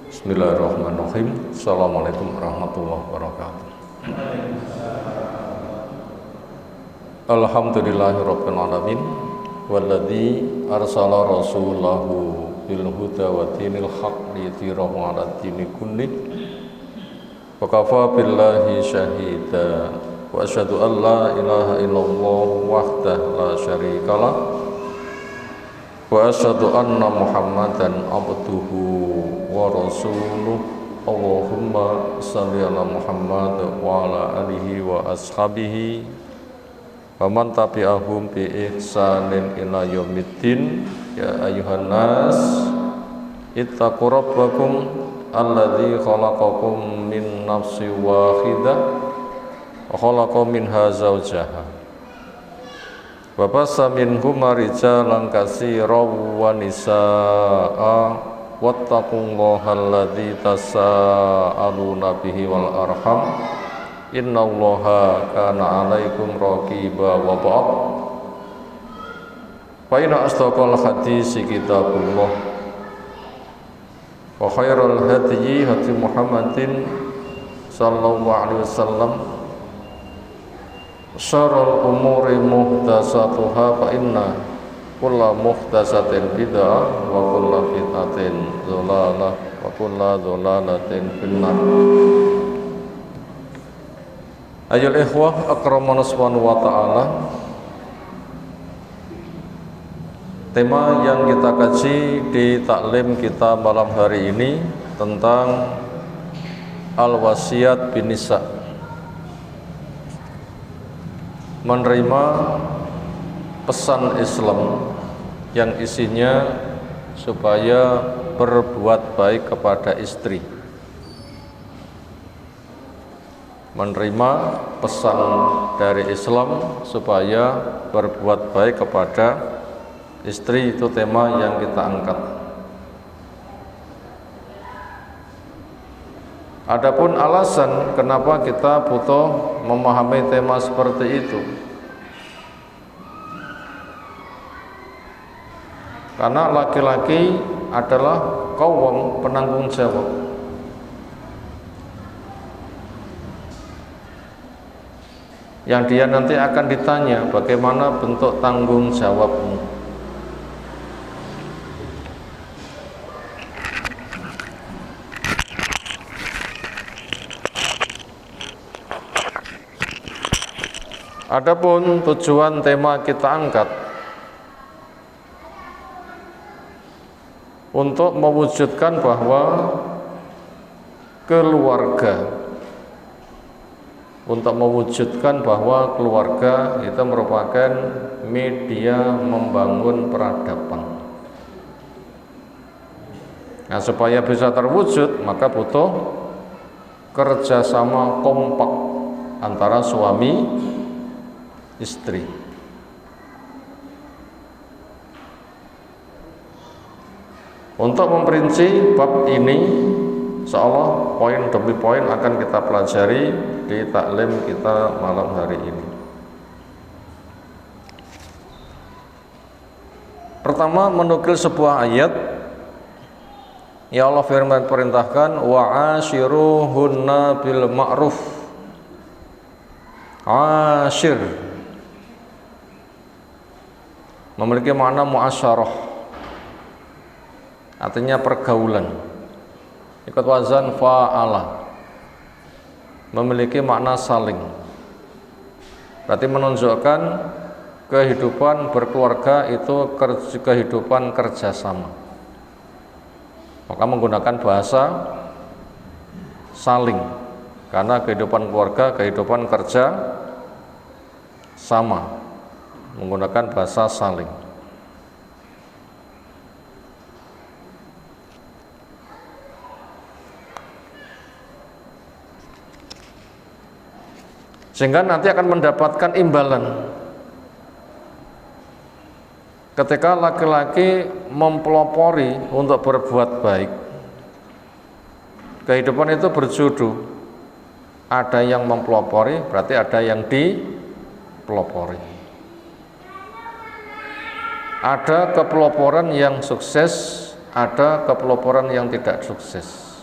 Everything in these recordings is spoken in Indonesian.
Bismillahirrahmanirrahim. Assalamualaikum warahmatullahi wabarakatuh. Alhamdulillahirabbil alamin walladzi arsala rasulahu bil huda wa dinil haqq liyudhhirahu 'alad dini kullih wa kafa billahi syahida wa asyhadu an la ilaha illallah wahdahu la syarikalah wa asyhadu anna Muhammadan abduhu wa rasuluh. Allahumma shalli ala Muhammad wa ala alihi wa ashabihi wa man tabi'ahum bi ihsanin ila yaumiddin. Ya ayyuhan nas ittaqu rabbakum alladzi khalaqakum min nafsin wahidah wa khalaqa minha zawjaha wa bassa minhuma rijalan katsiran wa nisaa'a wattaqullaha alladzi tasaaluna bihi wal arham innallaha kana 'alaikum raqiba wa ba'd. Fa inna asdaqal hadisi kitabullah wa khairal hadyi hadyi Muhammadin sallallahu alaihi wasallam syarrul umuri muhdatsatuha fa inna kulla muhdatsatin bid'ah wa kulla bid'atin dhalalah wa kulla dhalalatin finnar. Ayyuhal ikhwah akramana subhanahu wa ta'ala, tema yang kita kaji di taklim kita malam hari ini tentang al-wasiyat bin nisa, menerima pesan Islam yang isinya supaya berbuat baik kepada istri. Menerima pesan dari Islam supaya berbuat baik kepada istri, itu tema yang kita angkat. Adapun alasan kenapa kita butuh memahami tema seperti itu, karena laki-laki adalah kaum penanggung jawab. Yang dia nanti akan ditanya bagaimana bentuk tanggung jawabmu. Adapun tujuan tema kita angkat untuk mewujudkan bahwa keluarga itu merupakan media membangun peradaban. Nah, supaya bisa terwujud maka butuh kerjasama kompak antara suami istri. Untuk memperinci bab ini, insyaallah poin demi poin akan kita pelajari di taklim kita malam hari ini. Pertama, menukil sebuah ayat. Ya Allah firman perintahkan wa ashiruhunna bil ma'ruf. Ashir memiliki makna muasyarah, artinya pergaulan. Ikut wazan fa'ala memiliki makna saling, berarti menunjukkan kehidupan berkeluarga itu kehidupan kerjasama, maka menggunakan bahasa saling, karena kehidupan keluarga kehidupan kerja sama, menggunakan bahasa saling. Sehingga nanti akan mendapatkan imbalan ketika laki-laki mempelopori untuk berbuat baik. Kehidupan itu berjudu, ada yang mempelopori berarti ada yang dipelopori. Ada kepeloporan yang sukses, ada kepeloporan yang tidak sukses.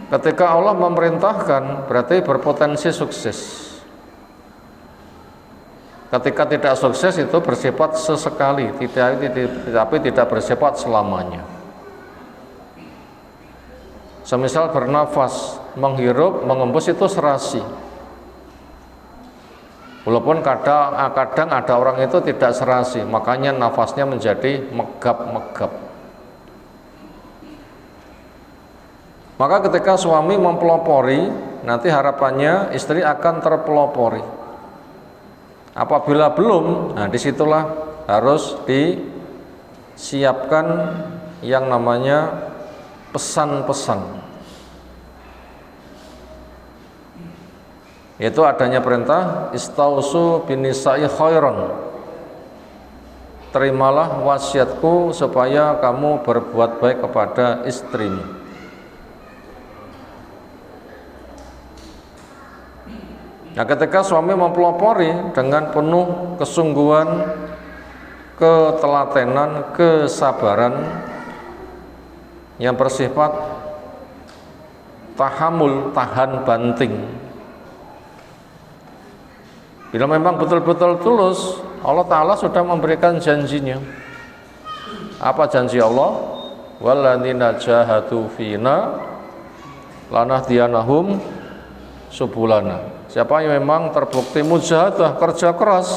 Ketika Allah memerintahkan berarti berpotensi sukses. Ketika tidak sukses itu bersifat sesekali, tapi tidak bersifat selamanya. Semisal bernafas, menghirup, mengembus itu serasi. Walaupun kadang ada orang itu tidak serasi, makanya nafasnya menjadi megap-megap. Maka ketika suami mempelopori, nanti harapannya istri akan terpelopori. Apabila belum, nah disitulah harus disiapkan yang namanya pesan-pesan. Yaitu adanya perintah istausu binisa'i khairan. Terimalah wasiatku supaya kamu berbuat baik kepada istrimu. Nah, ketika suami mempelopori dengan penuh kesungguhan, ketelatenan, kesabaran yang bersifat tahamul, tahan banting. Bila memang betul-betul tulus, Allah Ta'ala sudah memberikan janjinya. Apa janji Allah? Walladzina jahadu fina lanahdiyanahum subulana. Siapa yang memang terbukti mujahadah, kerja keras,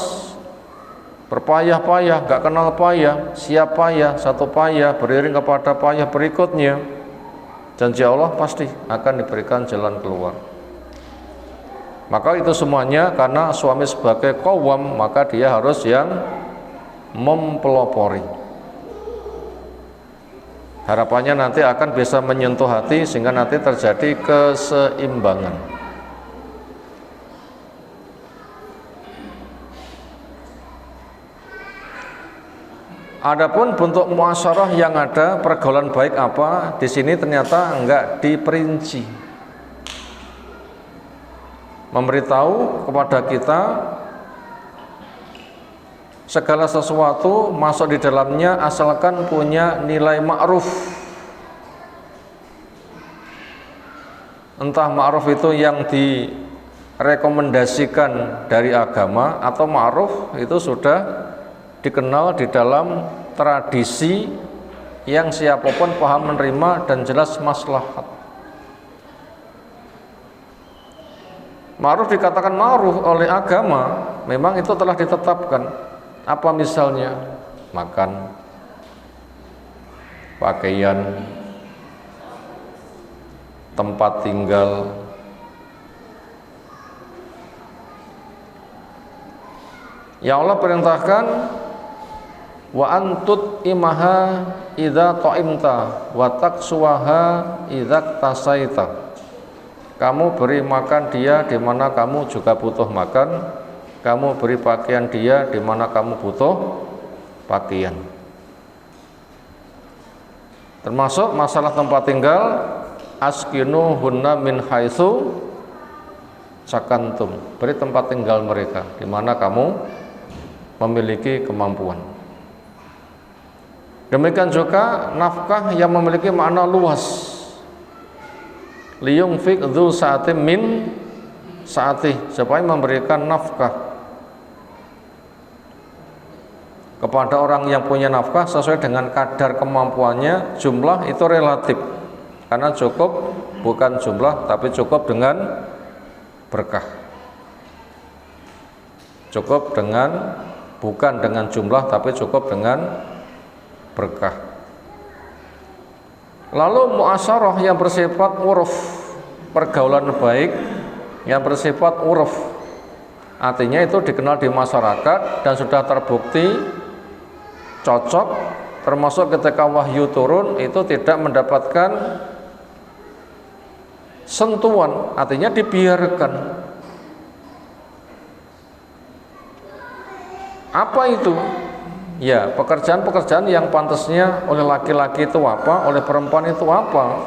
berpayah-payah, gak kenal payah, siap payah, satu payah beriring kepada payah berikutnya, janji Allah pasti akan diberikan jalan keluar. Maka itu semuanya karena suami sebagai qawwam, maka dia harus yang mempelopori. Harapannya nanti akan bisa menyentuh hati sehingga nanti terjadi keseimbangan. Adapun bentuk muasyarah yang ada, pergaulan baik apa, di sini ternyata enggak diperinci. Memberitahu kepada kita segala sesuatu masuk di dalamnya asalkan punya nilai ma'ruf. Entah ma'ruf itu yang direkomendasikan dari agama atau ma'ruf itu sudah dikenal di dalam tradisi yang siapapun paham menerima dan jelas maslahat. Ma'ruf dikatakan ma'ruf oleh agama, memang itu telah ditetapkan. Apa misalnya? Makan, pakaian, tempat tinggal. Ya Allah perintahkan wa antut imaha idza ta'imta wa taksuwaha idza tasaita. Kamu beri makan dia di mana kamu juga butuh makan, kamu beri pakaian dia di mana kamu butuh pakaian. Termasuk masalah tempat tinggal, askinuhunna min haitsu sakantum. Beri tempat tinggal mereka di mana kamu memiliki kemampuan. Demikian juga nafkah yang memiliki makna luas. Liyungfik dzu sa'atin min sa'atih, supaya memberikan nafkah kepada orang yang punya nafkah sesuai dengan kadar kemampuannya. Jumlah itu relatif, karena cukup bukan jumlah tapi cukup dengan berkah. Cukup dengan bukan dengan jumlah tapi cukup dengan berkah. Lalu muasyarah yang bersifat uruf, pergaulan baik yang bersifat uruf, artinya itu dikenal di masyarakat dan sudah terbukti cocok, termasuk ketika wahyu turun itu tidak mendapatkan sentuhan, artinya dibiarkan. Apa itu? Ya, pekerjaan-pekerjaan yang pantasnya oleh laki-laki itu apa, oleh perempuan itu apa.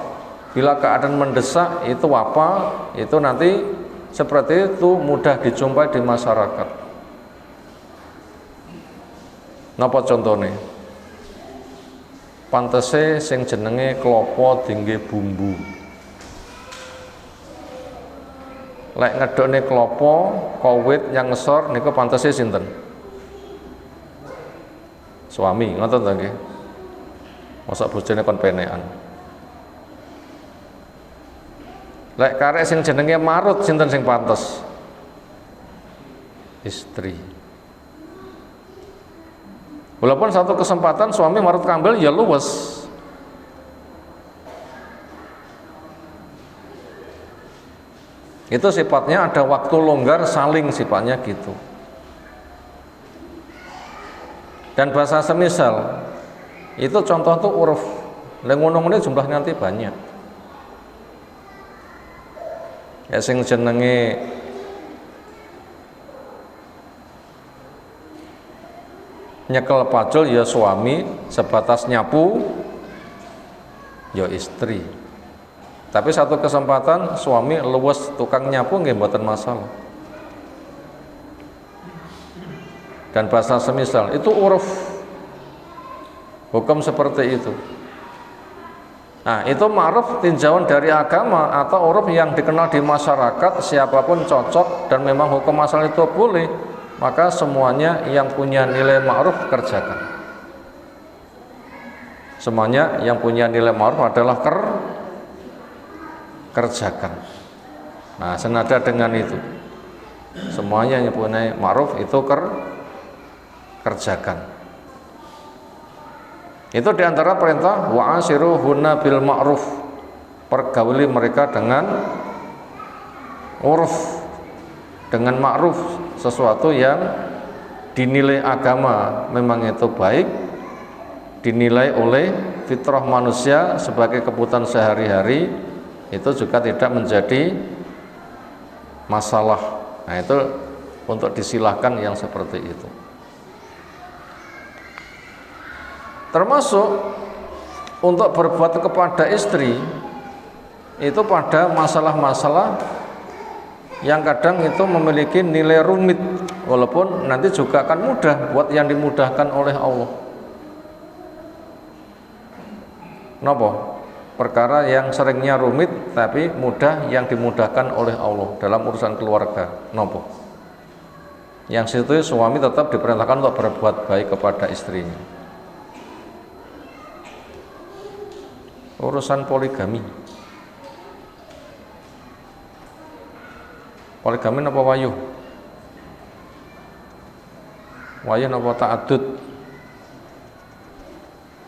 Bila keadaan mendesak itu apa, itu nanti seperti itu mudah dijumpai di masyarakat. Napa contohnya? Pantese sing jenenge klopo dingge bumbu. lek ngedokne klopo, kowit yang ngesor niku pantese sinten? Suami, ngoten to nggih. Mosok bojone kon penekan. Lek karek sing jenenge marut sinten sing pantes? Istri. Walaupun satu kesempatan suami marut kambel ya luwes. Itu sifatnya ada waktu longgar saling sifatnya gitu. Dan bahasa semisal itu contoh tuh uruf. Lek ngono-ngono jumlahnya nanti banyak. Ya sing jenenge nyekel pacul ya suami, sebatas nyapu ya istri. Tapi satu kesempatan suami luwes tukang nyapu nggih mboten masalah. Dan bahasa semisal itu uruf. Hukum seperti itu. Nah, itu ma'ruf tinjauan dari agama atau uruf yang dikenal di masyarakat, siapapun cocok dan memang hukum asal itu boleh, maka semuanya yang punya nilai ma'ruf kerjakan. Semuanya yang punya nilai ma'ruf adalah kerjakan. Nah, senada dengan itu, semuanya yang punya ma'ruf itu kerjakan. Itu diantara perintah wa'ashiruhunna bil ma'ruf, pergauli mereka dengan uruf, dengan ma'ruf, sesuatu yang dinilai agama memang itu baik, dinilai oleh fitrah manusia sebagai kebutuhan sehari-hari, itu juga tidak menjadi masalah. Nah, itu untuk disilahkan yang seperti itu. Termasuk untuk berbuat kepada istri itu pada masalah-masalah yang kadang itu memiliki nilai rumit, walaupun nanti juga akan mudah buat yang dimudahkan oleh Allah. Napa? Perkara yang seringnya rumit tapi mudah yang dimudahkan oleh Allah dalam urusan keluarga. Napa? Yang situ suami tetap diperintahkan untuk berbuat baik kepada istrinya. Urusan poligami. Poligami napa wayuh? Wayuh napa ta'addud?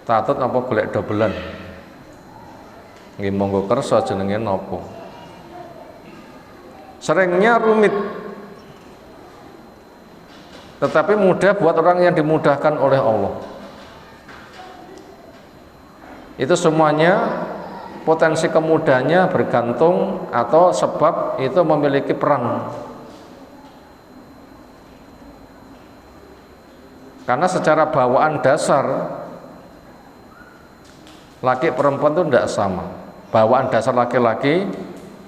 Ta'addud napa golek dobelan? Nggih monggo kersa jenenge napa? Seringnya rumit, tetapi mudah buat orang yang dimudahkan oleh Allah. Itu semuanya potensi kemudahannya bergantung atau sebab itu memiliki peran. Karena secara bawaan dasar laki perempuan itu tidak sama. Bawaan dasar laki-laki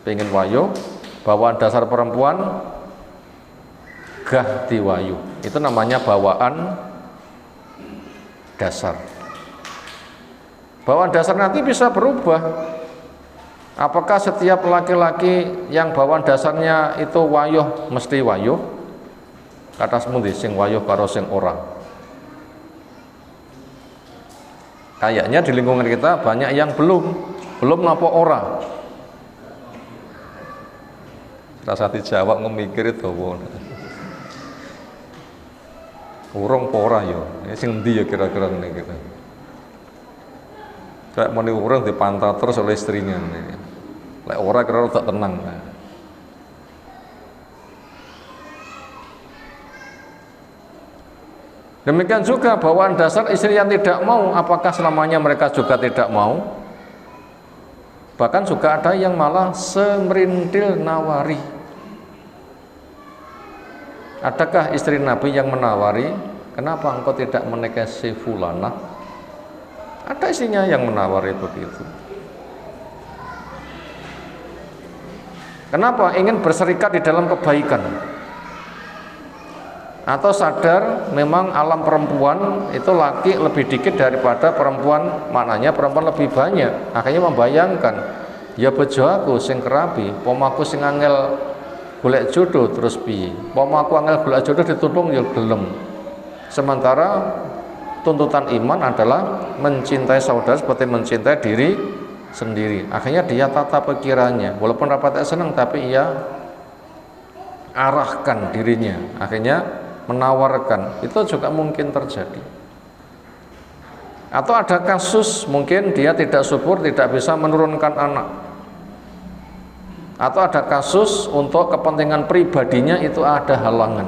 pengen wayu, bawaan dasar perempuan gah diwayu. Itu namanya bawaan dasar. Bawaan dasar nanti bisa berubah. Apakah setiap laki-laki yang bawaan dasarnya itu wayuh mesti wayuh? Kata semundi sing wayuh karo sing ora. Kayaknya di lingkungan kita banyak yang belum napa ora. Rasa dijawab ngemikir itu urung apa ora ya? Sing endi ya kira-kira ngene gitu. Kayak muni urung dipantau terus oleh istrinya. Lek ora kira tak tenang. Demikian juga bawaan dasar istri yang tidak mau, apakah selamanya mereka juga tidak mau? Bahkan juga ada yang malah semerintil nawari. Adakah istri Nabi yang menawari, kenapa engkau tidak menikahi si fulanah? Ada istrinya yang menawari begitu. Kenapa? Ingin berserikat di dalam kebaikan. Atau sadar memang alam perempuan itu laki lebih dikit daripada perempuan, maknanya perempuan lebih banyak. Akhirnya membayangkan, ya bejo aku sing kerabi, pomaku sing angel golek jodoh terus piye? Pomo aku angel golek jodoh ditulung ya gelem. Sementara tuntutan iman adalah mencintai saudara seperti mencintai diri sendiri. Akhirnya dia tata pikirannya, walaupun rapatnya senang tapi ia arahkan dirinya, akhirnya menawarkan. Itu juga mungkin terjadi. Atau ada kasus mungkin dia tidak subur, tidak bisa menurunkan anak. Atau ada kasus untuk kepentingan pribadinya itu ada halangan.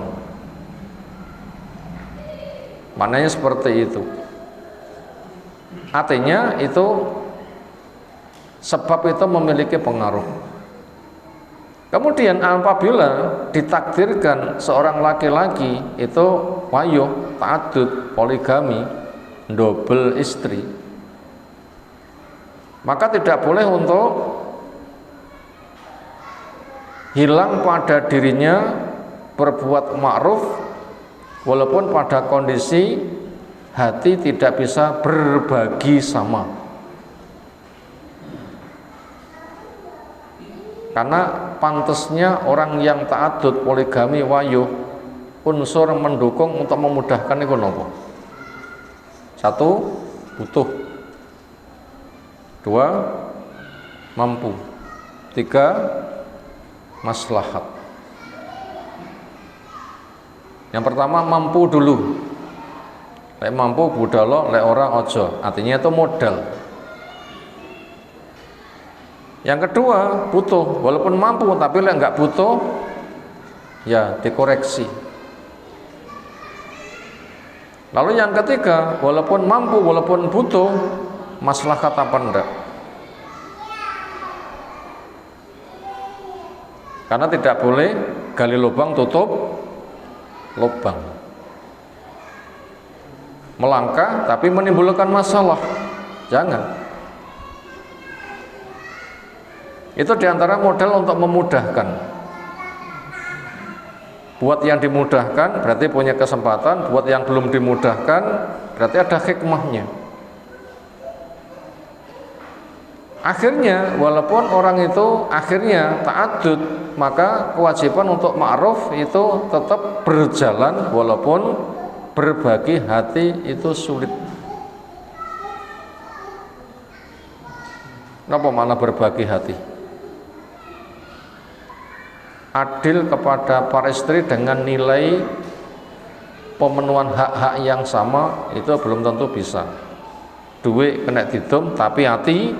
Maknanya seperti itu. Artinya itu sebab itu memiliki pengaruh. Kemudian apabila ditakdirkan seorang laki-laki itu wayuh, ta'addud, poligami, double istri, maka tidak boleh untuk hilang pada dirinya berbuat ma'ruf walaupun pada kondisi hati tidak bisa berbagi sama. Karena pantasnya orang yang ta'addud, poligami, wayuh, unsur mendukung untuk memudahkan itu nopo. Satu, butuh. Dua, mampu. Tiga, maslahat. Yang pertama mampu dulu. Lek mampu budalo, lek ora ojo. Artinya itu modal. Yang kedua butuh, walaupun mampu tapi lek nggak butuh ya dikoreksi. Lalu yang ketiga, walaupun mampu, walaupun butuh, maslahat apa enggak? Karena tidak boleh gali lubang tutup lubang. Melangkah tapi menimbulkan masalah. Jangan. Itu diantara model untuk memudahkan. Buat yang dimudahkan berarti punya kesempatan, buat yang belum dimudahkan berarti ada hikmahnya. Akhirnya walaupun orang itu akhirnya ta'addud, maka kewajiban untuk ma'ruf itu tetap berjalan walaupun berbagi hati itu sulit. Kenapa malah berbagi hati? Adil kepada para istri dengan nilai pemenuhan hak-hak yang sama itu belum tentu bisa. Duit kena didom tapi hati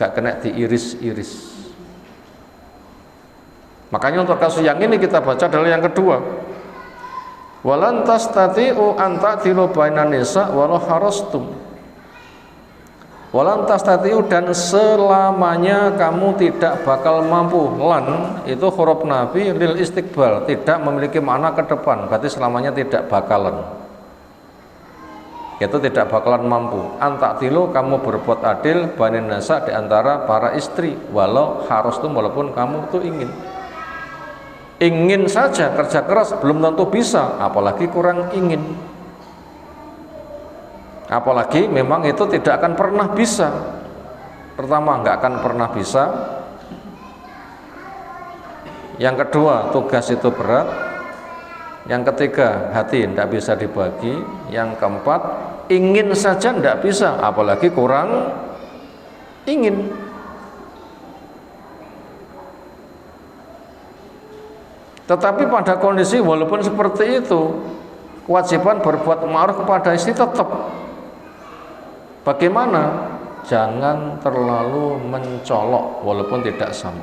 gak kena diiris-iris. Makanya untuk kasus yang ini kita baca adalah yang kedua. Walan tastati'u an ta'dilu bainan nisa walau harastum. Walan tastati'u, dan selamanya kamu tidak bakal mampu. Lan itu huruf nafi lil istiqbal, tidak memiliki makna ke depan, berarti selamanya tidak bakalan. Itu tidak bakalan mampu. An ta'dilu, kamu berbuat adil bainan nisa di antara para istri, walau harastum, walaupun kamu itu ingin saja kerja keras belum tentu bisa, apalagi kurang ingin. Apalagi memang itu tidak akan pernah bisa. Pertama, nggak akan pernah bisa. Yang kedua, tugas itu berat. Yang ketiga, hati tidak bisa dibagi. Yang keempat, ingin saja tidak bisa, apalagi kurang ingin. Tetapi pada kondisi walaupun seperti itu, kewajiban berbuat ma'ruf kepada istri tetap. Bagaimana? Jangan terlalu mencolok walaupun tidak sama.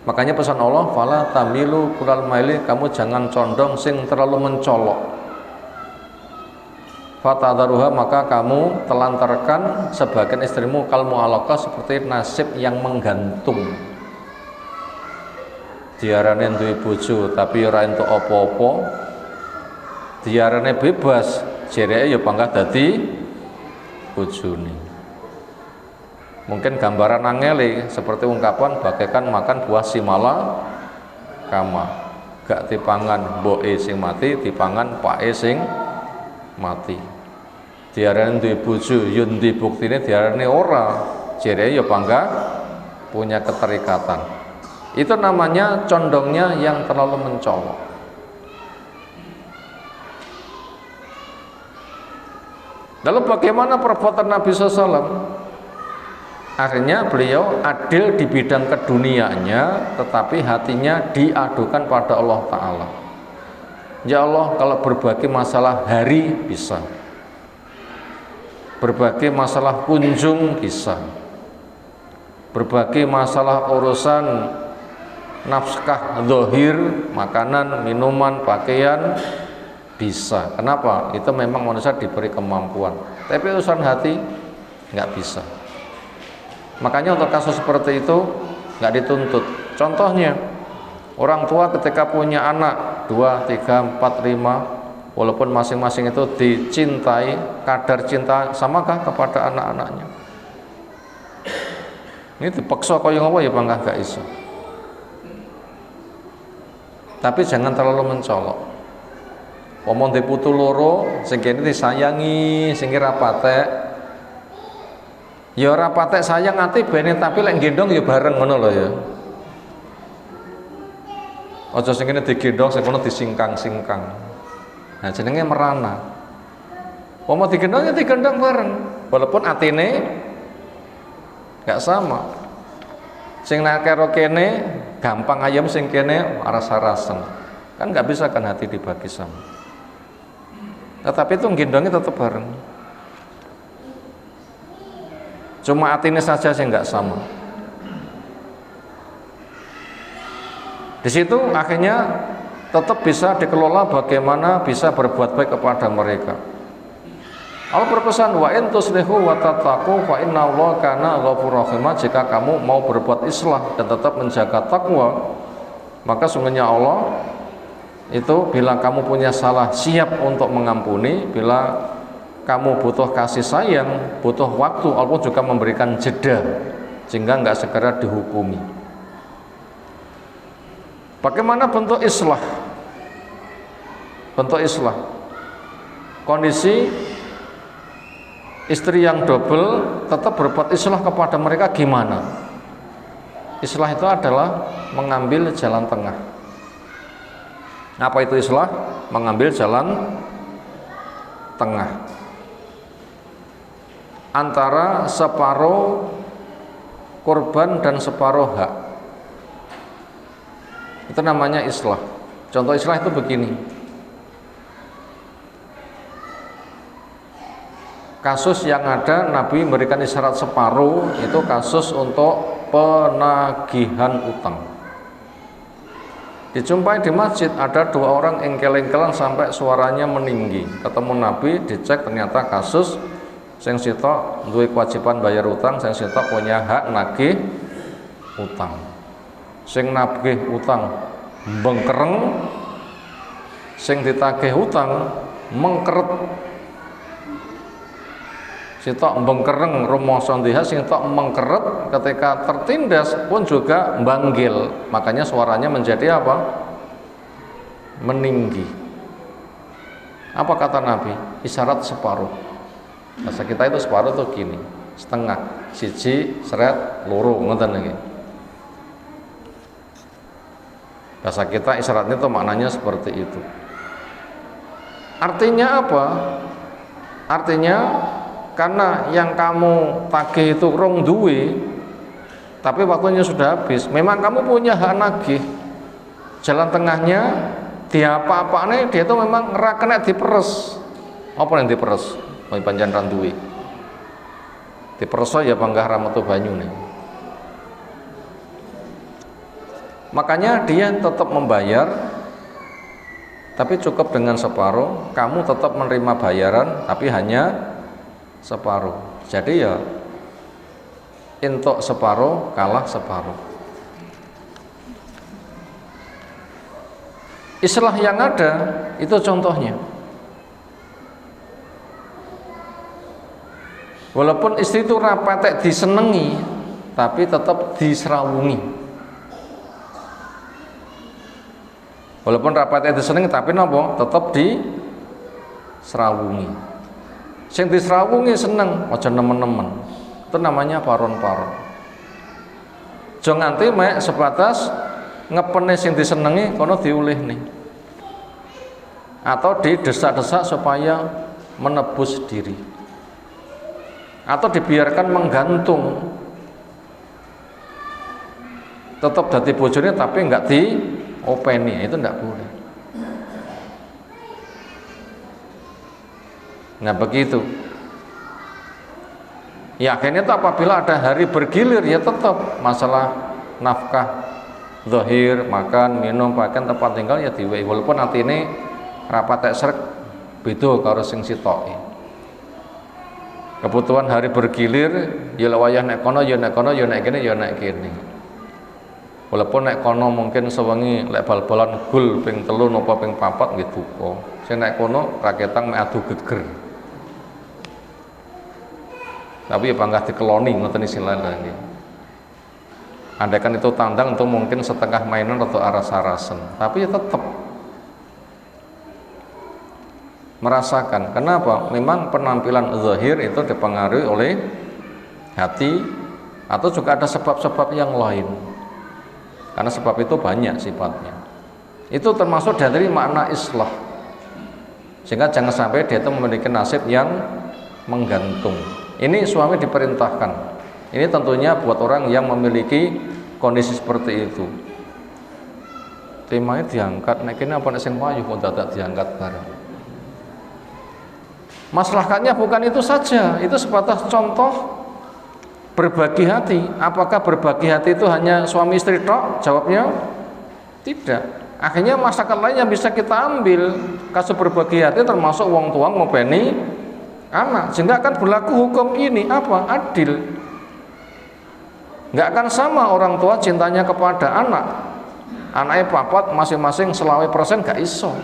Makanya pesan Allah, fala tamilu kulal maili, kamu jangan condong sing terlalu mencolok. Fatadaruha, maka kamu telantarkan sebagian istrimu kalmu alaka, seperti nasib yang menggantung. Diarane duwe bojo tapi ora entuk apa-apa, diarane bebas, jereke ya bangga dadi bojone. Mungkin gambaran angele seperti ungkapan bagaikan makan buah simala kama, gak dipangan mboke sing mati, dipangan pake sing mati. Diarane duwe bojo yo ndi buktine, diarane ora, jereke ya bangga punya keterikatan. Itu namanya condongnya yang terlalu mencolok. Lalu bagaimana perbuatan Nabi SAW? Akhirnya beliau adil di bidang keduniaannya, tetapi hatinya diadukan pada Allah Ta'ala. Ya Allah, kalau berbagi masalah hari bisa, berbagi masalah kunjung bisa, berbagi masalah urusan nafkah zahir, makanan, minuman, pakaian bisa. Kenapa? Itu memang manusia diberi kemampuan. Tapi urusan hati nggak bisa. Makanya untuk kasus seperti itu nggak dituntut. Contohnya, orang tua ketika punya anak 2, 3, 4, 5, walaupun masing-masing itu dicintai, kadar cinta samakah kepada anak-anaknya? Ini dipaksa kaya ngopo ya bangga gak iso. Tapi jangan terlalu mencolok. Omong di putu loro, sing kene disayangi, sing kira patek. Ya ora patek sayang ati bene, tapi lek gendong ya bareng ngono lho ya. Aja sing kene digendong, sing kono disingkang-singkang. Nah jenenge merana. Omong digendong ya digendong bareng, walaupun atine gak sama. Sing nak karo kene gampang ayam, sing kene aras-arasen. Kan gak bisa kan hati dibagi sama. Tetapi itu gendongnya tetap bareng. Cuma atine saja sih nggak sama. Di situ akhirnya tetap bisa dikelola bagaimana bisa berbuat baik kepada mereka. Allah berpesan wa in tuslihu wa tattaqu fa innallaha kana ghafurur rahim. Jika kamu mau berbuat islah dan tetap menjaga takwa, maka sungguhnya Allah itu bila kamu punya salah siap untuk mengampuni, bila kamu butuh kasih sayang, butuh waktu, Allah juga memberikan jeda sehingga nggak segera dihukumi. Bagaimana bentuk islah? Bentuk islah, kondisi istri yang double tetap berbuat islah kepada mereka gimana? Islah itu adalah mengambil jalan tengah. Apa itu islah? Mengambil jalan tengah antara separuh korban dan separuh hak. Itu namanya islah. Contoh islah itu begini. Kasus yang ada Nabi memberikan isyarat separuh, itu kasus untuk penagihan utang. Dijumpai di masjid ada 2 orang engkel-engkelan sampai suaranya meninggi. Ketemu Nabi, dicek ternyata kasus sing sitok duwe kewajiban bayar utang, sing sitok punya hak nagih utang. Sing nagih utang bengkereng, sing ditagih utang mengkeret. Sitok bengkereng rumoso ndiha, sing tok mengkeret ketika tertindas pun juga banggil. Makanya suaranya menjadi apa? Meninggi. Apa kata Nabi? Isyarat separuh. Bahasa kita itu separuh tuh gini, setengah, siji, seret, loro, ngoten lagi. Bahasa kita isyaratnya tuh maknanya seperti itu. Artinya apa? Artinya karena yang kamu tagih itu rong duwe, tapi waktunya sudah habis. Memang kamu punya hak nagih. Jalan tengahnya dia apa-apane dia itu memang ora kena diperes. Apa yang diperes? Mau panjang randuwe. Diperso ya panggah ramatu banyu nih. Makanya dia tetap membayar, tapi cukup dengan separuh. Kamu tetap menerima bayaran, tapi hanya separuh. Jadi ya entuk separuh, kalah separuh. Islah yang ada itu contohnya. Walaupun istri itu rapatek disenengi, tapi tetap diserawungi. Walaupun rapatek disenengi, tapi napa? Tetap diserawungi. Sing diserawungi seneng, aja nemen-nemen. Itu namanya paron-paron. Aja nganti mek sebatas ngepene sing disenengi kono diulihne. Atau didesak-desak supaya menebus diri. Atau dibiarkan menggantung. Tetap dadi bojone tapi enggak diopeni, itu enggak boleh. Nah begitu. Yakinnya itu apabila ada hari bergilir ya tetap masalah nafkah zahir, makan, minum, pakaian, tempat tinggal ya diwehi. Walaupun nanti ini rapat srek beda karo sing sitoke. Kebutuhan hari bergilir ya wayah nek kono ya nek kono ya nek kene ya nek kene. Walaupun nek kono mungkin sewengi lek bal-balan gul ping 3 napa ping 4 nggih duka. Sing nek kono raketang mek adu geger. Tapi ya bangga dikeloni ngoten istilahnya nggih. Andaikan itu tandang itu mungkin setengah mainan atau aras-arasan, tapi ya tetap merasakan. Kenapa? Memang penampilan zahir itu dipengaruhi oleh hati atau juga ada sebab-sebab yang lain. Karena sebab itu banyak sifatnya. Itu termasuk dari makna islah. Sehingga jangan sampai dia itu memiliki nasib yang menggantung. Ini suami diperintahkan. Ini tentunya buat orang yang memiliki kondisi seperti itu. Temanya diangkat, nek kene apa nek sing payu kok dadak diangkat bareng. Masalahnya bukan itu saja, itu sebatas contoh berbagi hati. Apakah berbagi hati itu hanya suami istri tok? Jawabnya tidak. Akhirnya masyarakat lain yang bisa kita ambil kasus berbagi hati termasuk wong tua ngopeni anak, sehingga akan berlaku hukum ini apa? Adil. Nggak akan sama orang tua cintanya kepada anak. Anaknya papat masing-masing 20% gak iso.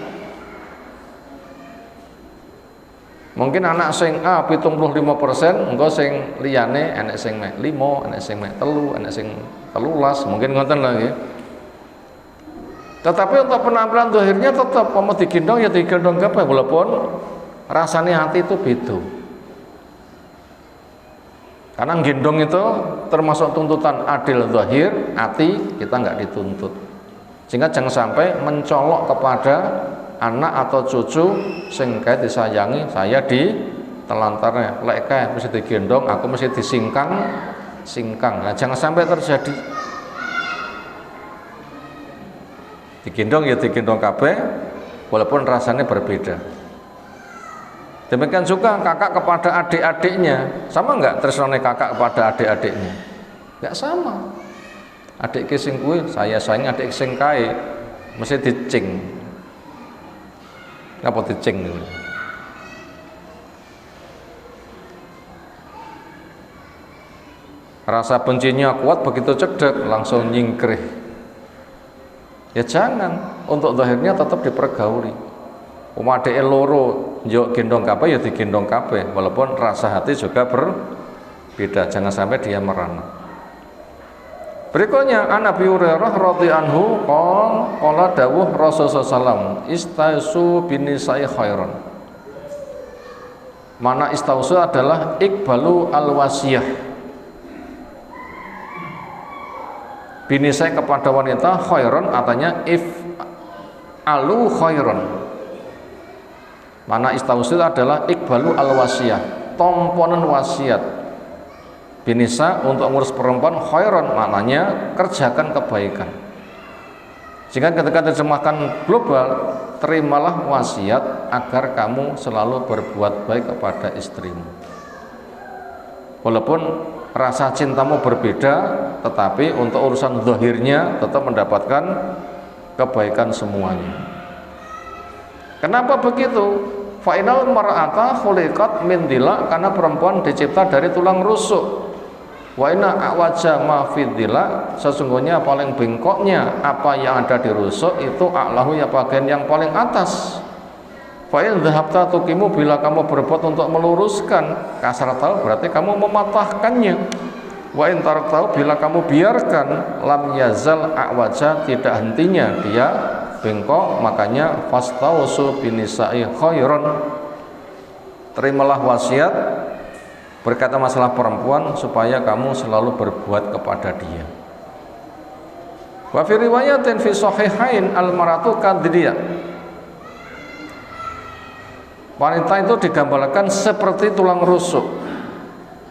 Mungkin anak sing A 75%, engko sing liyane enek sing mek 5, enek sing mek 3, enek sing 13, mungkin ngoten lho nggih. Tetapi untuk penampilan zahirnya tetap mau digendong ya digendong kabeh walaupun rasanya hati itu beda. Karena gendong itu termasuk tuntutan adil zahir, hati kita nggak dituntut. Sehingga jangan sampai mencolok kepada anak atau cucu sing kae disayangi, saya ditelantarnya, lek kae mesti digendong, aku mesti disingkang. Nah, jangan sampai terjadi. Digendong ya digendong kabeh walaupun rasanya berbeda. Demikian juga kakak kepada adik-adiknya, sama enggak tresnane kakak kepada adik-adiknya? Enggak sama. Adik sing kuwi saya sayang, adik sing kae mesti dicing. Apa dicing niku? Rasa bencinya kuat, begitu cedek langsung nyingkrih. Ya jangan, untuk zahirnya tetap dipergauli. Adike loro njuk gendong kabeh ya digendong kabeh walaupun rasa hati juga berbeda, jangan sampai dia merana. Berikutnya An Abi Hurairah radhiyallahu anhu qala dawuh Rasulullah sallallahu istaisu binisai khairan. Mana istausu adalah ikbalu al-wasiyah. Binisai kepada wanita khairan artinya if alu khairan. Mana istausil adalah ikbalu al-wasiyah, tomponan wasiat. Binisa untuk ngurus perempuan khairan maknanya kerjakan kebaikan. Sehingga ketika terjemahkan global, terimalah wasiat agar kamu selalu berbuat baik kepada istrimu. Walaupun rasa cintamu berbeda, tetapi untuk urusan zahirnya tetap mendapatkan kebaikan semuanya. Kenapa begitu? Fa'inal mar'ata khuliqat min dila, karena perempuan dicipta dari tulang rusuk. Wa inna a'waja ma fi dila, sesungguhnya paling bengkoknya apa yang ada di rusuk itu a'lahu ya bagian yang paling atas. Fa'in dhahabta tuqimu, bila kamu berbuat untuk meluruskan, kasar tahu berarti kamu mematahkannya. Wa in taraktahu, bila kamu biarkan, lam yazal a'waja, tidak hentinya dia bengkok. Makanya fastausu binisa'i khairan, terimalah wasiat berkata masalah perempuan supaya kamu selalu berbuat kepada dia. Wa fi riwayatin fi sahihain al-maratu kadhiyah. Wanita itu digambarkan seperti tulang rusuk.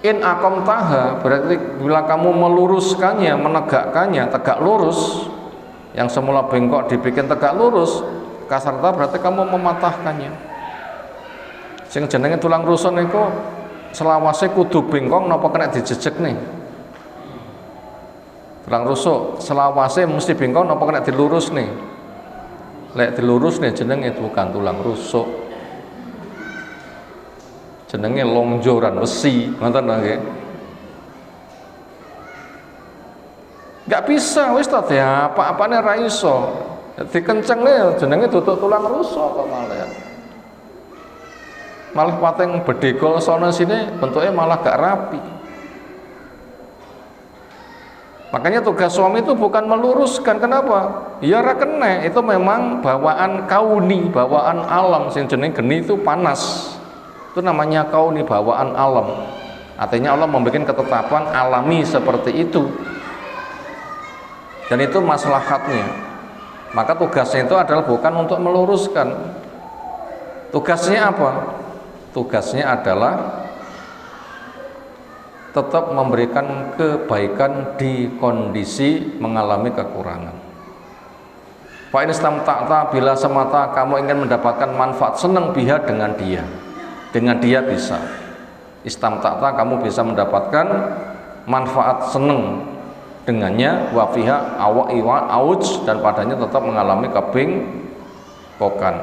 In aqamtaha berarti bila kamu meluruskannya, menegakkannya, tegak lurus. Yang semula bengkok dibikin tegak lurus, kasarta berarti kamu mematahkannya. Sing jenenge tulang rusuk niku selawase kudu bengkok napa kena dijejek nih. Tulang rusuk selawase mesti bengkok napa kena dilurus nih. Lek dilurus nih jenenge bukan tulang rusuk. Jenenge longjoran besi, ngoten nggih. Gak bisa wis ta ya, apa-apane ra iso. Dikencenge jenenge tutuk tulang rusuk kok malah. Malah pating bedegol sono sini bentuknya malah gak rapi. Makanya tugas suami itu bukan meluruskan. Kenapa? Ya ra kene, itu memang bawaan kauni, bawaan alam. Sing jeneng geni itu panas. Itu namanya kauni, bawaan alam. Artinya Allah membuat ketetapan alami seperti itu. Dan itu maslahatnya. Maka tugasnya itu adalah bukan untuk meluruskan. Tugasnya apa? Tugasnya adalah tetap memberikan kebaikan di kondisi mengalami kekurangan. Fa in istamta'ta, bila semata kamu ingin mendapatkan manfaat senang biha dengan dia bisa. Istamta'ta, kamu bisa mendapatkan manfaat senang dengannya, wa fiha auj, dan padanya tetap mengalami kebengkokan.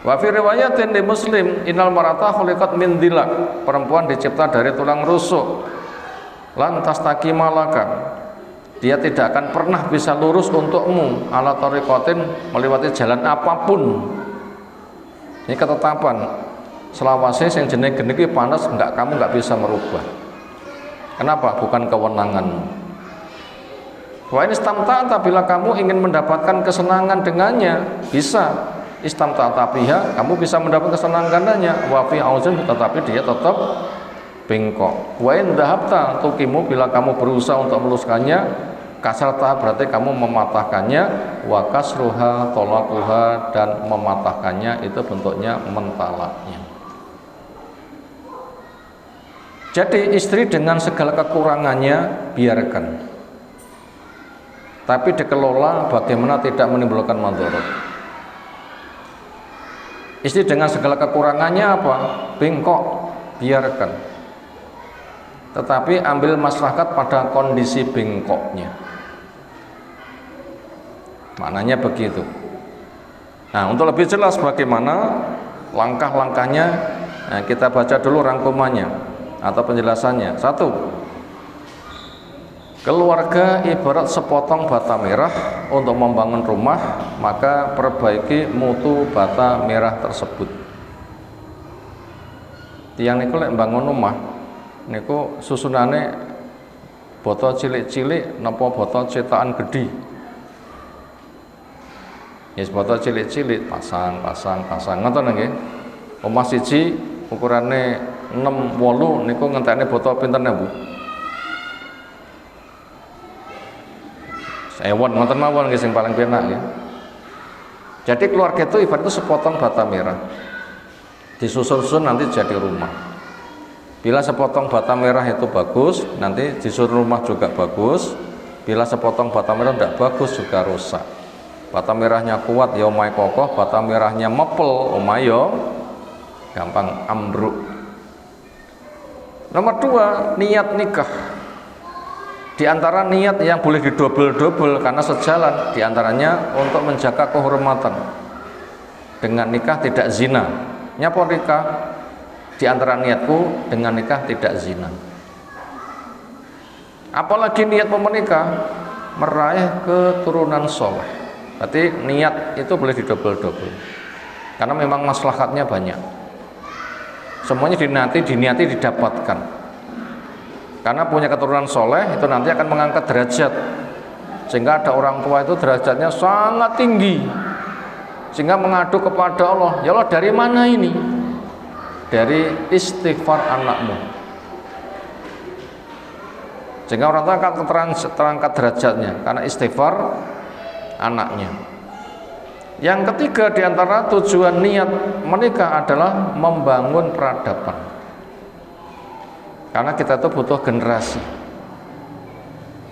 Wa fi riwayatin di Muslim, innal marata khuliqat min dilak, perempuan dicipta dari tulang rusuk. Lan tastaqima laka, dia tidak akan pernah bisa lurus untukmu ala tariqatin, melewati jalan apapun. Ini ketetapan. Selawase sing jenenge geni iki panas, kamu enggak bisa merubah. Kenapa? Bukan kewenanganmu. Wa in istamta'ta, bila kamu ingin mendapatkan kesenangan dengannya, bisa. Istamta'ta biha, kamu bisa mendapat kesenangan dengannya. Wa fi auzin, tetapi dia tetap bengkok. Wa in dhahabta tuqimu, bila kamu berusaha untuk meluruskannya, kasarta berarti kamu mematahkannya. Wa kasruha tolaquha, dan mematahkannya itu bentuknya mentalaknya. Jadi istri dengan segala kekurangannya biarkan, tapi dikelola bagaimana tidak menimbulkan madharat. Istri dengan segala kekurangannya apa? Bengkok, biarkan. Tetapi ambil maslahat pada kondisi bengkoknya. Maknanya begitu. Nah, untuk lebih jelas bagaimana langkah-langkahnya, nah, kita baca dulu rangkumannya atau penjelasannya. 1. Keluarga ibarat sepotong bata merah. Untuk membangun rumah, maka perbaiki mutu bata merah tersebut. Tiang niku lek bangun rumah niku susunane botol cilik-cilik napa botol cetakan gedhi. Yes, botol cilik-cilik pasang ngoten nggih. Omah siji ukurane 6-8 niku ngentekne botol pinten Bu? Ewan ngoten mawon nggih sing paling penak ya. Jadi keluarga itu ibarat itu sepotong bata merah. Disusun-susun nanti jadi rumah. Bila sepotong bata merah itu bagus, nanti disusun rumah juga bagus. Bila sepotong bata merah tidak bagus juga rusak. Bata merahnya kuat ya omahe kokoh, bata merahnya mepel omahe ya gampang ambruk. Nomor 2, niat nikah. Di antara niat yang boleh didobel-dobel karena sejalan, di antaranya untuk menjaga kehormatan. Dengan nikah tidak zina. Nyapa nikah? Di antara niatku dengan nikah tidak zina. Apalagi niat menikah, meraih keturunan soleh. Berarti niat itu boleh didobel-dobel. Karena memang maslahatnya banyak. Semuanya diniati didapatkan. Karena punya keturunan soleh itu nanti akan mengangkat derajat, sehingga ada orang tua itu derajatnya sangat tinggi, sehingga mengadu kepada Allah, ya Allah dari mana ini? Dari istighfar anakmu. Sehingga orang tua akan terangkat derajatnya, karena istighfar anaknya. Yang ketiga di antara tujuan niat menikah adalah membangun peradaban. Karena kita itu butuh generasi,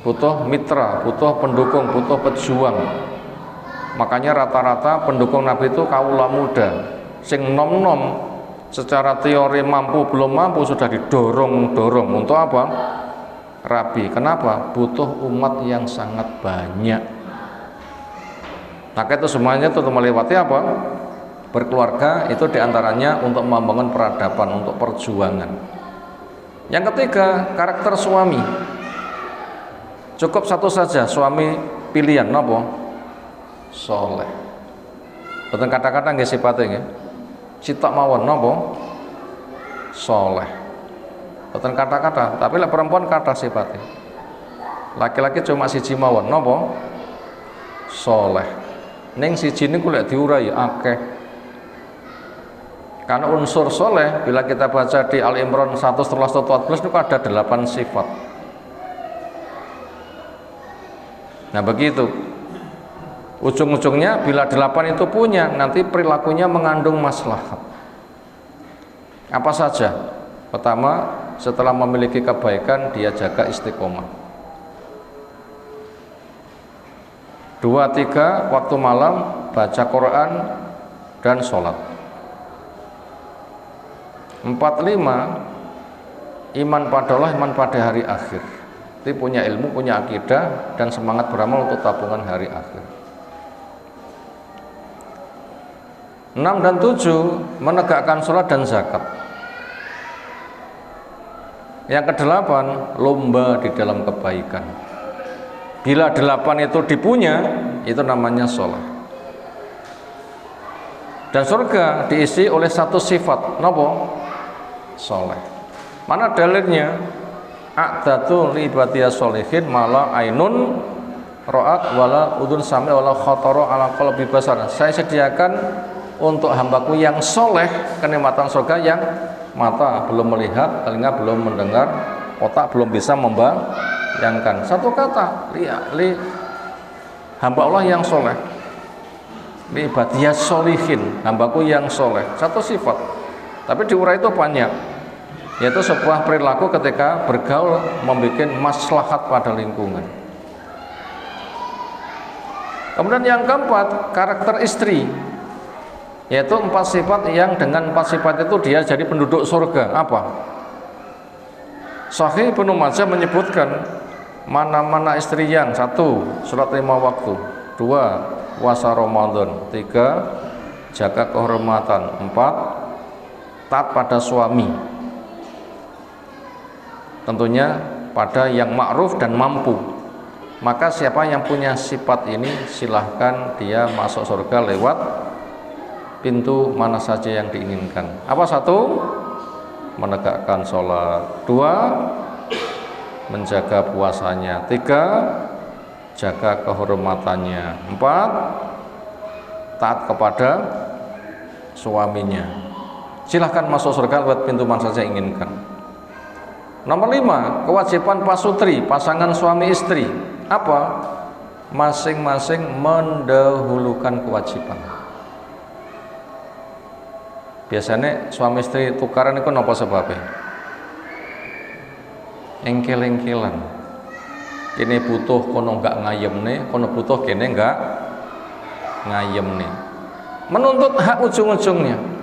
butuh mitra, butuh pendukung, butuh pejuang. Makanya rata-rata pendukung Nabi itu kaula muda, sing nom-nom secara teori mampu belum mampu sudah didorong-dorong untuk apa? Rabi. Kenapa? Butuh umat yang sangat banyak. Maka itu semuanya itu melewati apa? Berkeluarga itu diantaranya untuk membangun peradaban, untuk perjuangan. Yang ketiga, karakter suami. Cukup satu saja suami pilihan, napa? Soleh. Betul kata-kata nggih sifatnya nggih. Sitok mawon napa? Soleh. Betul kata-kata, tapi lek perempuan kata sifatnya. Laki-laki cuma siji mawon napa? Soleh. Ning siji niku lek diurai akeh. Karena unsur soleh bila kita baca di Al-Imran 114 itu ada 8 sifat. Nah begitu. Ujung-ujungnya bila 8 itu punya, nanti perilakunya mengandung maslahat. Apa saja? Pertama, setelah memiliki kebaikan dia jaga istiqomah. 2, 3 waktu malam baca Quran dan sholat. 4, 5 iman pada Allah, iman pada hari akhir. Jadi punya ilmu, punya akidah dan semangat beramal untuk tabungan hari akhir. 6 dan 7 menegakkan sholat dan zakat. Yang ke-8 lomba di dalam kebaikan. Bila 8 itu dipunya, itu namanya sholat. Dan surga diisi oleh satu sifat, napa? Soleh. Mana dalilnya? A'datu li ibadiyas sholihin mala ainun ra'at wala udun sami wala khatara ala qalbi basar. Saya sediakan untuk hambaku yang soleh kenikmatan surga yang mata belum melihat, telinga belum mendengar, otak belum bisa membayangkan. Satu kata, li hamba Allah yang soleh, li ibadiyas sholihin, hambaku yang soleh. Satu sifat, tapi diurai itu banyak, yaitu sebuah perilaku ketika bergaul membuat maslahat pada lingkungan. Kemudian yang keempat, karakter istri, yaitu 4 sifat yang dengan 4 sifat itu dia jadi penduduk surga. Apa? Sahih Ibnu Majah menyebutkan mana-mana istri yang 1 sholat 5 waktu, 2 puasa Ramadan, 3 jaga kehormatan, 4 taat pada suami, tentunya pada yang ma'ruf dan mampu. Maka siapa yang punya sifat ini silahkan dia masuk surga lewat pintu mana saja yang diinginkan. Apa? 1 menegakkan sholat, 2 menjaga puasanya, 3 jaga kehormatannya, 4 taat kepada suaminya. Silahkan masuk surga lewat pintu mana saja yang inginkan. Nomor 5, kewajiban pasutri, pasangan suami istri. Apa? Masing-masing mendahulukan kewajiban. Biasanya suami istri tukaran itu napa sebabnya? Engkel-engkelan. Kene butuh kono enggak ngayemne, kono butuh kene enggak ngayemne. Menuntut hak ujung-ujungnya.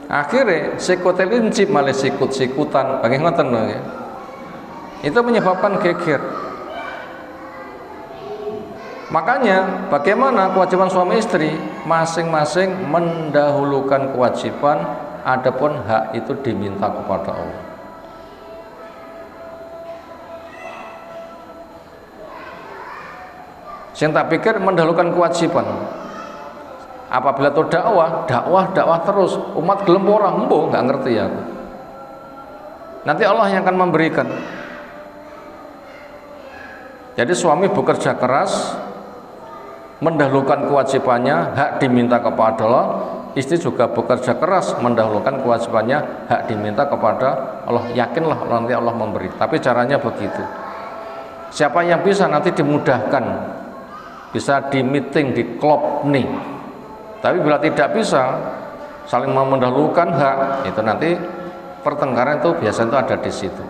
Akhirnya sikotel incip malah sikut-sikutan, bagi ngoten lho ya. Itu menyebabkan geger. Makanya bagaimana kewajiban suami istri? Masing-masing mendahulukan kewajiban, adapun hak itu diminta kepada Allah. Sing tak pikir mendahulukan kewajiban. Apabila itu dakwah terus, umat gelem orang embo nggak ngerti ya aku. Nanti Allah yang akan memberikan. Jadi suami bekerja keras, mendahulukan kewajibannya, hak diminta kepada Allah. Istri juga bekerja keras, mendahulukan kewajibannya, hak diminta kepada Allah. Yakinlah nanti Allah memberi. Tapi caranya begitu. Siapa yang bisa nanti dimudahkan, bisa di meeting, di klub nih. Tapi bila tidak bisa, saling mendahulukan hak, itu nanti pertengkaran itu biasanya itu ada di situ.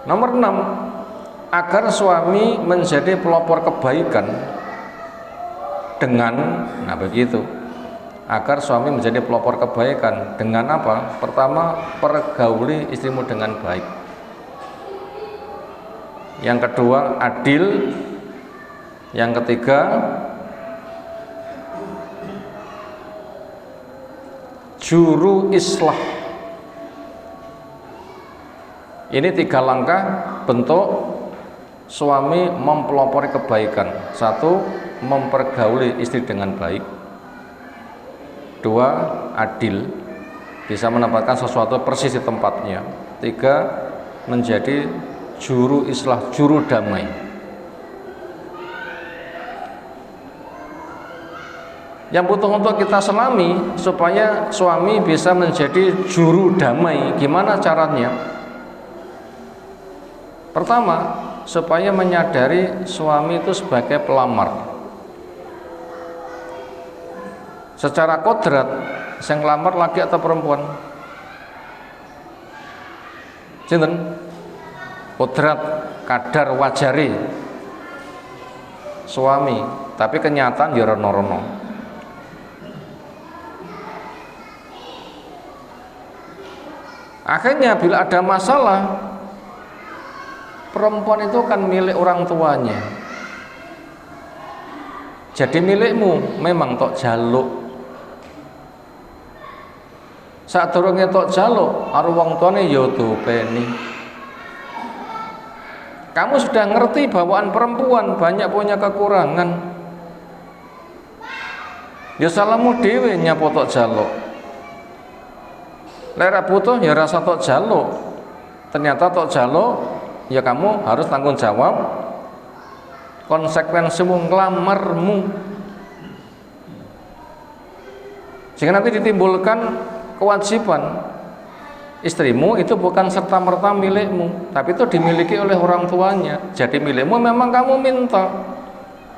Nomor 6, agar suami menjadi pelopor kebaikan dengan, nah begitu, agar suami menjadi pelopor kebaikan dengan apa? Pertama, pergauli istrimu dengan baik. Yang kedua, adil. Yang ketiga, juru islah. Ini 3 langkah bentuk suami mempelopori kebaikan. 1, mempergauli istri dengan baik. 2, adil, bisa menempatkan sesuatu persis di tempatnya. 3, menjadi juru islah, juru damai. Yang butuh untuk kita selami supaya suami bisa menjadi juru damai. Gimana caranya? Pertama, supaya menyadari suami itu sebagai pelamar. Secara kodrat, yang lamar laki atau perempuan? Sinten? Kodrat, kadar wajari suami, tapi kenyataan ya rono-rono. Akhirnya bila ada masalah, perempuan itu kan milik orang tuanya. Jadi milikmu memang tok jaluk. Saat durunge tok jaluk, karo wong tuane ya dopeni. Kamu sudah ngerti bawaan perempuan banyak punya kekurangan. Ya salahmu dhewe nyapo tok jaluk. Lek ra butuh ya rasa tok jaluk. Ternyata tok jaluk, ya kamu harus tanggung jawab konsekuensimu nglamarmu. Sehingga nanti ditimbulkan kewajiban. Istrimu itu bukan serta-merta milikmu, tapi itu dimiliki oleh orang tuanya. Jadi milikmu memang kamu minta,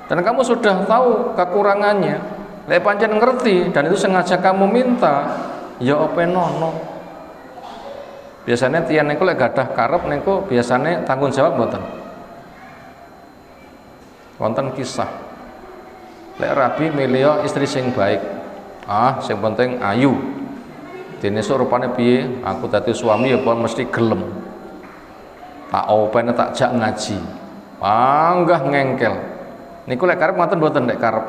dan kamu sudah tahu kekurangannya. Lek pancen ngerti dan itu sengaja kamu minta, ya opo nono. Biasanya tiang niku lek gadah karep niku biasanya tanggung jawab mboten. Wonten kisah. Lek rabi milih istri sing baik. Sing penting ayu. Dene sok rupane piye? Aku dadi suami ya pon mesti gelem. Tak opene tak jak ngaji. Panggah ngengkel. Niku lek karep ngoten mboten lek karep.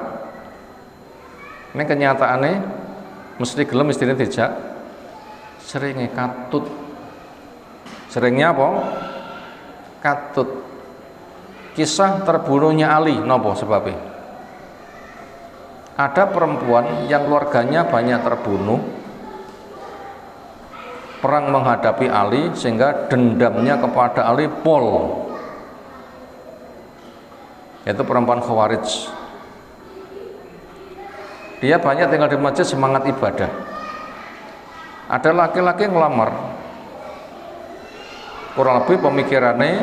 Ning kenyataane mesti gelem istrine dijak seringe katut. Seringnya apa? Katut. Kisah terbunuhnya Ali, napa sebabnya? Ada perempuan yang keluarganya banyak terbunuh, perang menghadapi Ali, sehingga dendamnya kepada Ali pol. Yaitu perempuan Khawarij. Dia banyak tinggal di masjid, semangat ibadah. Ada laki-laki ngelamar, kurang lebih pemikirannya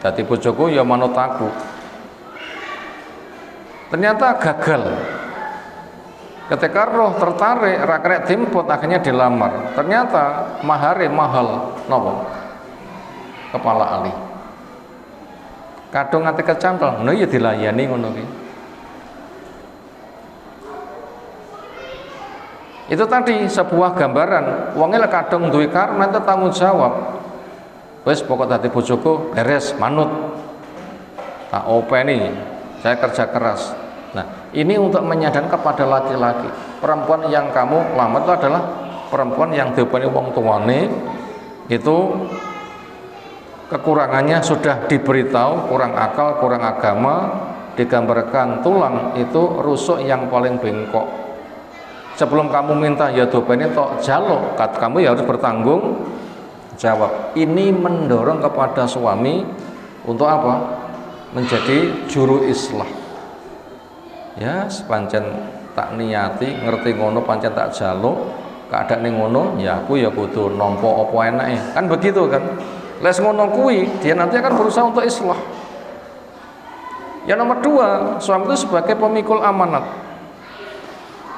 dadi bojoku ya manut aku. Ternyata gagal. Ketika roh tertarik, rakyat timput, akhirnya dilamar. Ternyata mahare mahal, nopo? Kepala Ali. Kadung ati kecantol, ngono ya dilayani ngono ki. Itu tadi sebuah gambaran, wonge lek kadung duwe karena itu tanggung jawab. Wes pokok dadi bojoku beres manut. Tak openi, saya kerja keras. Nah, ini untuk menyadarkan kepada laki-laki, perempuan yang kamu lamar itu adalah perempuan yang diopeni wong tuane, itu kekurangannya sudah diberitahu, kurang akal, kurang agama, digambarkan tulang itu rusuk yang paling bengkok. Sebelum kamu minta ya dopeni tok jaluk, kamu ya harus bertanggung jawab. Ini mendorong kepada suami untuk apa? Menjadi juru islah. Ya, sepancen tak niati ngerti ngono pancen tak jaluk, keadaan ngono ya aku ya kudu nampa apa enake. Kan begitu kan? Les ngono kuwi, dia nanti akan berusaha untuk islah. Yang nomor dua, suami itu sebagai pemikul amanat.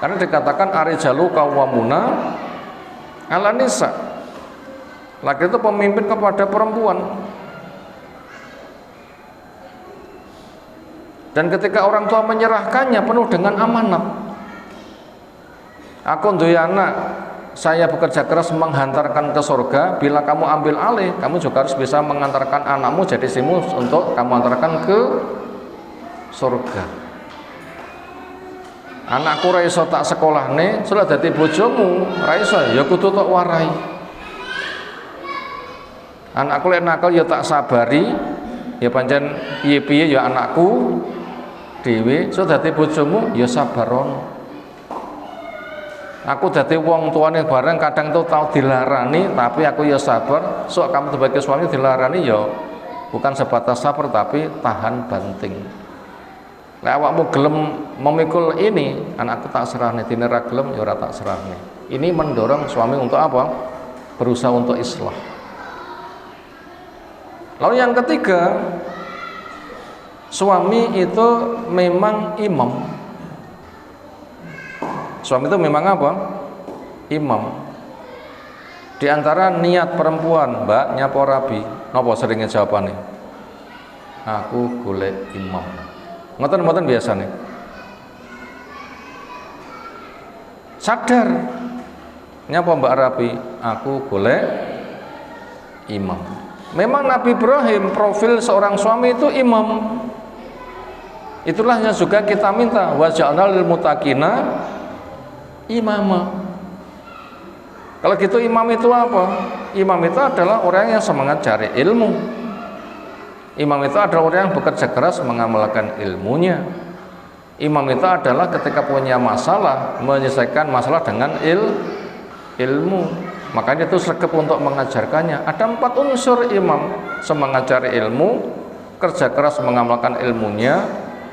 Karena dikatakan arijalu qawwamuna 'alan nisa. Laki itu pemimpin kepada perempuan. Dan ketika orang tua menyerahkannya penuh dengan amanat. Aku duwe anak, saya bekerja keras menghantarkan ke surga. Bila kamu ambil alih, kamu juga harus bisa mengantarkan anakmu jadi istrimu untuk kamu antarkan ke surga. Anakku ra iso tak sekolahne, sudah dadi bojomu, ra iso ya kudu tok warai. Anakku lek nakal ya tak sabari, ya pancen piye-piye ya anakku dhewe, sudah dadi bojomu ya sabarono. Aku dadi wong tuane bareng kadang tuh tau dilarani, tapi aku ya sabar. Sok kamu sebagai suami dilarani ya bukan sebatas sabar tapi tahan banting. Lek awakmu gelem memikul ini, anakku tak serahne, dene ra gelem ya ora tak serahne. Ini mendorong suami untuk apa? Berusaha untuk islah. Lalu yang ketiga, suami itu memang imam. Suami itu memang apa? Imam. Di antara niat perempuan, Mbak, nyapa rabi, napa seringnya jawabannya? Aku golek imam. Ngoten-ngoten biasanya. Sadar. Nyapa Mbak Rabi? Aku golek imam. Memang Nabi Ibrahim profil seorang suami itu imam. Itulah yang juga kita minta, wa ja'alna lil muttaqina imama. Kalau gitu imam itu apa? Imam itu adalah orang yang semangat cari ilmu. Imam itu adalah orang yang bekerja keras mengamalkan ilmunya. Imam itu adalah ketika punya masalah menyelesaikan masalah dengan ilmu. Makanya itu sregep untuk mengajarkannya. Ada 4 unsur imam: semangat cari ilmu, kerja keras mengamalkan ilmunya,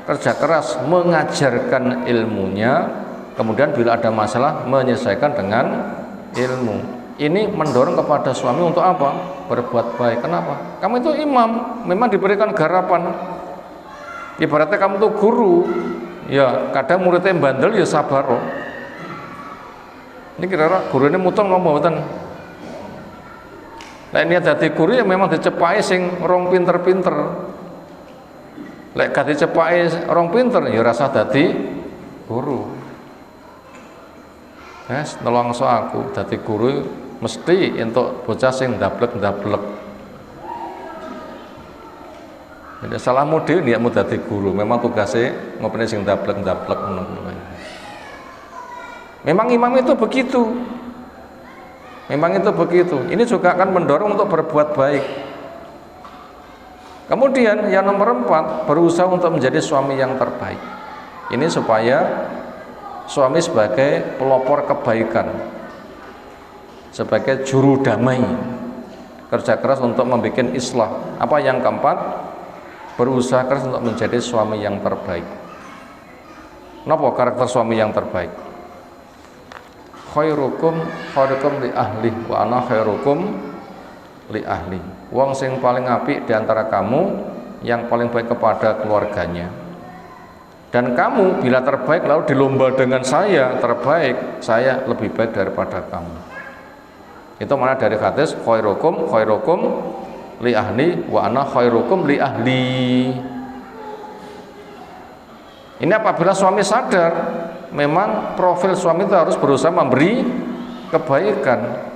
kerja keras mengajarkan ilmunya, kemudian bila ada masalah menyelesaikan dengan ilmu. Ini mendorong kepada suami untuk apa? Berbuat baik. Kenapa? Kamu itu imam, memang diberikan garapan. Ibaratnya kamu itu guru, ya kadang muridnya bandel ya sabar. Ini kira-kira guru ini mutung ngomong betul. Nah ini ada guru yang memang dicepai sing rong pinter-pinter. Lek gak dicepai rong pinter ya rasa dadi guru. Yes, nolongso aku dadi guru mesti untuk bocah sing ndablek-ndablek. Jadi salahmu dhewe niatmu dadi guru, memang tugasnya ngopeni sing ndablek-ndablek ngono. Memang imam itu begitu. Memang itu begitu. Ini juga akan mendorong untuk berbuat baik. Kemudian yang nomor 4, berusaha untuk menjadi suami yang terbaik. Ini supaya suami sebagai pelopor kebaikan, sebagai juru damai, kerja keras untuk membuat islah. Apa yang keempat? Berusaha keras untuk menjadi suami yang terbaik. Napa karakter suami yang terbaik? Khairukum li ahli wa ana khairukum li ahli. Wong sing paling apik di antara kamu yang paling baik kepada keluarganya. Dan kamu bila terbaik lalu dilomba dengan saya terbaik, saya lebih baik daripada kamu. Itu mana dari hadis khairukum li ahli wa ana khairukum li ahli. Ini apabila suami sadar memang profil suami itu harus berusaha memberi kebaikan.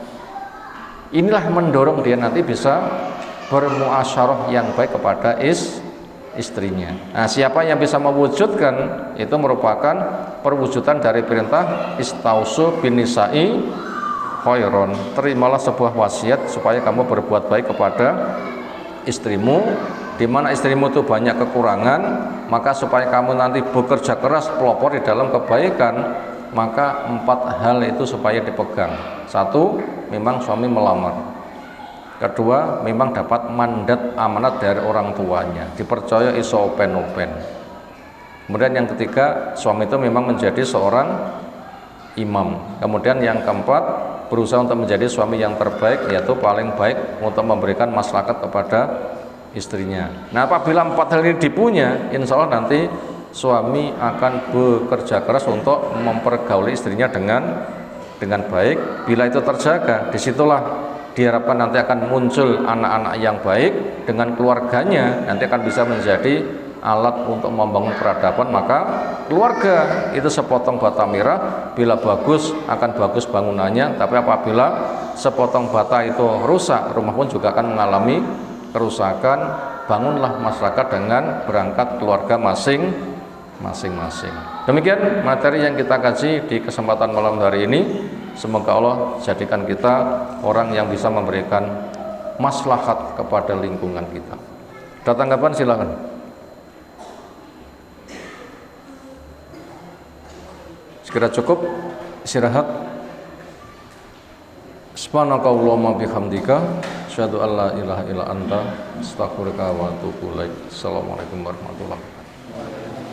Inilah mendorong dia nanti bisa bermuasyarah yang baik kepada istrinya. Nah, siapa yang bisa mewujudkan itu merupakan perwujudan dari perintah istausu bin nisa'i khairon. Terimalah sebuah wasiat supaya kamu berbuat baik kepada istrimu. Di mana istrimu itu banyak kekurangan, maka supaya kamu nanti bekerja keras pelopor di dalam kebaikan, maka 4 hal itu supaya dipegang. 1, memang suami melamar. Kedua, memang dapat mandat amanat dari orang tuanya, dipercaya iso open-open. Kemudian yang ketiga, suami itu memang menjadi seorang imam. Kemudian yang keempat, berusaha untuk menjadi suami yang terbaik, yaitu paling baik untuk memberikan maslahat kepada istrinya. Nah, apabila 4 hal ini dipunya, insya Allah nanti suami akan bekerja keras untuk mempergauli istrinya dengan baik. Bila itu terjaga, disitulah diharapkan nanti akan muncul anak-anak yang baik dengan keluarganya, nanti akan bisa menjadi alat untuk membangun peradaban. Maka keluarga itu sepotong bata merah, bila bagus akan bagus bangunannya, tapi apabila sepotong bata itu rusak, rumah pun juga akan mengalami kerusakan. Bangunlah masyarakat dengan berangkat keluarga masing-masing. Demikian materi yang kita kaji di kesempatan malam hari ini. Semoga Allah jadikan kita orang yang bisa memberikan maslahat kepada lingkungan kita. Ada tanggapan silakan. Sekira cukup istirahat. Subhanakallahumma bihamdika asyhadu an la ilaha illa anta astaghfiruka wa atubu ilaik. Assalamualaikum warahmatullahi wabarakatuh.